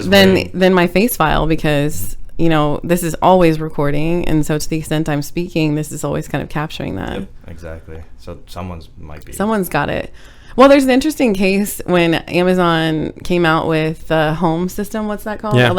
than my face file, because this is always recording, and so to the extent I'm speaking, this is always kind of capturing that. Yep, exactly. So someone's got it. Well, there's an interesting case when Amazon came out with the home system. What's that called? Yeah,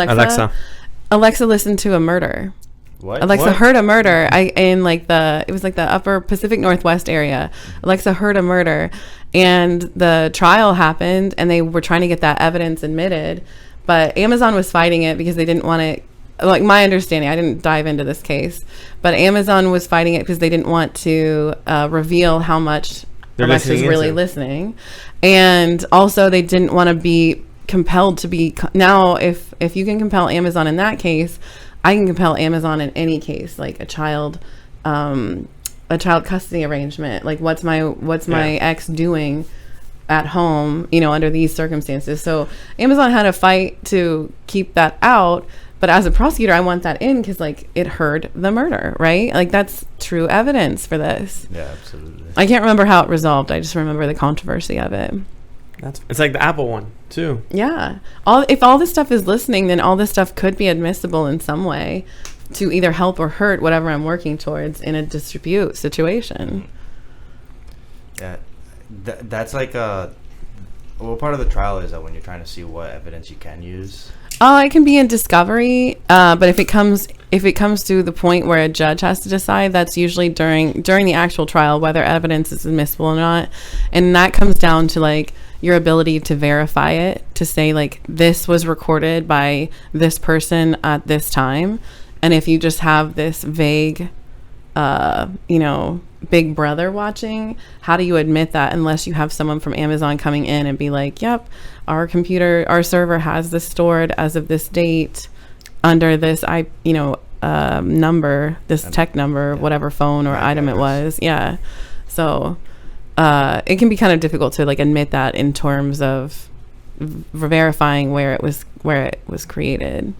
Alexa listened to a murder. What? Alexa heard a murder. It was like the upper Pacific Northwest area. Alexa heard a murder, and the trial happened, and they were trying to get that evidence admitted, but Amazon was fighting it because they didn't want it. Like, my understanding, I didn't dive into this case, but Amazon was fighting it because they didn't want to reveal how much Alexa's really listening, and also they didn't want to be compelled to be. Now, if you can compel Amazon in that case, I can compel Amazon in any case, like a child custody arrangement. Like, what's my ex doing at home, under these circumstances? So Amazon had a fight to keep that out. But as a prosecutor, I want that in because, like, it heard the murder, right? Like, that's true evidence for this. Yeah, absolutely. I can't remember how it resolved. I just remember the controversy of it. It's like the Apple one, too. Yeah. If all this stuff is listening, then all this stuff could be admissible in some way to either help or hurt whatever I'm working towards in a dispute situation. Yeah. That's like part of the trial is that when you're trying to see what evidence you can use. It can be in discovery, but if it comes to the point where a judge has to decide, that's usually during the actual trial whether evidence is admissible or not, and that comes down to like your ability to verify it, to say like this was recorded by this person at this time, and if you just have this vague, Big Brother watching, how do you admit that unless you have someone from Amazon coming in and be like, yep, our server has this stored as of this date under this number, this tech number, whatever phone or item it was. Yeah. So it can be kind of difficult to like admit that in terms of verifying where it was created,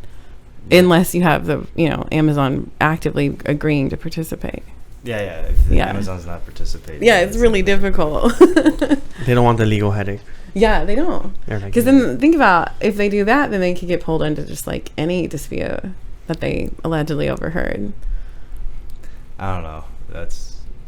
unless you have the Amazon actively agreeing to participate. Yeah. Amazon's not participating. Yeah, it's really difficult. They don't want the legal headache. Yeah, they don't. Because then think about, if they do that, then they could get pulled into just like any dispute that they allegedly overheard. I don't know.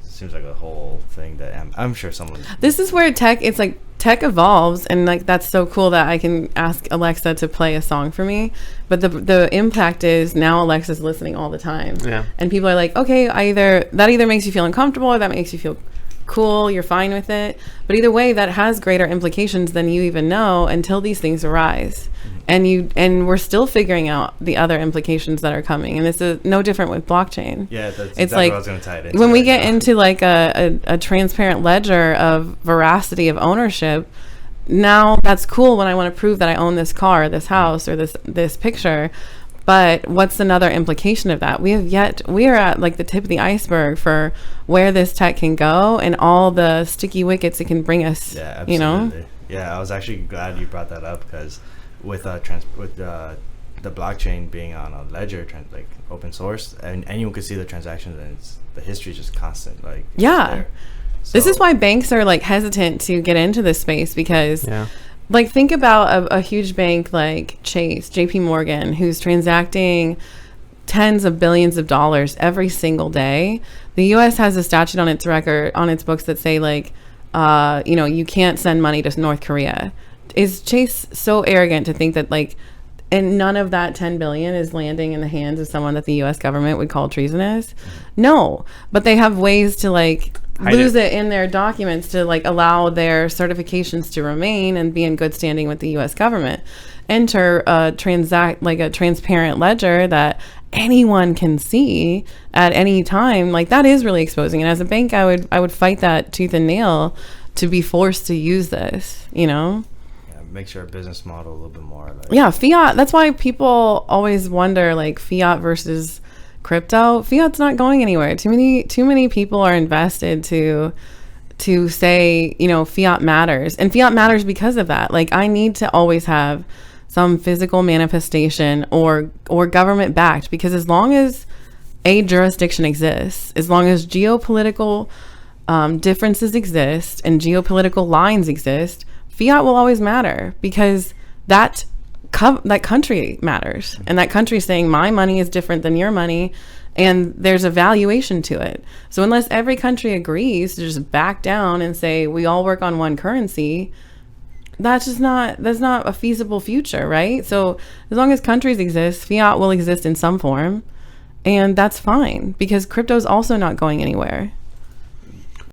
Seems like a whole thing that I'm sure someone. This is where tech evolves, and like that's so cool that I can ask Alexa to play a song for me. But the impact is now Alexa's listening all the time. Yeah. And people are like, okay, that either makes you feel uncomfortable or that makes you feel cool, you're fine with it. But either way, that has greater implications than you even know until these things arise. And we're still figuring out the other implications that are coming. And this is no different with blockchain. Yeah, that's it's exactly like what I was going to tie it into. When we get into like a transparent ledger of veracity of ownership, now that's cool when I want to prove that I own this car, or this house, or this picture. But what's another implication of that? We are at like the tip of the iceberg for where this tech can go and all the sticky wickets it can bring us. Yeah, absolutely. Yeah, I was actually glad you brought that up, because with the blockchain being on a ledger, like open source, and anyone could see the transactions, and the history is just constant. Like, yeah, this is why banks are like hesitant to get into this space, because like think about a huge bank like Chase, JP Morgan, who's transacting tens of billions of dollars every single day. The U.S. has a statute on its books that say like, you can't send money to North Korea. Is Chase so arrogant to think that like, and none of that 10 billion is landing in the hands of someone that the U.S. government would call treasonous? No, but they have ways to like lose it in their documents to like allow their certifications to remain and be in good standing with the U.S. government. Enter a transparent ledger that anyone can see at any time. Like, that is really exposing. And as a bank, I would fight that tooth and nail to be forced to use this, Makes your business model a little bit more fiat. That's why people always wonder like fiat versus crypto. Fiat's not going anywhere. Too many people are invested to say, fiat matters, and fiat matters because of that. Like, I need to always have some physical manifestation or government backed, because as long as a jurisdiction exists, as long as geopolitical differences exist and geopolitical lines exist, fiat will always matter, because that that country matters, and that country saying my money is different than your money, and there's a valuation to it. So unless every country agrees to just back down and say we all work on one currency, that's not a feasible future, right? So as long as countries exist, fiat will exist in some form, and that's fine because crypto is also not going anywhere.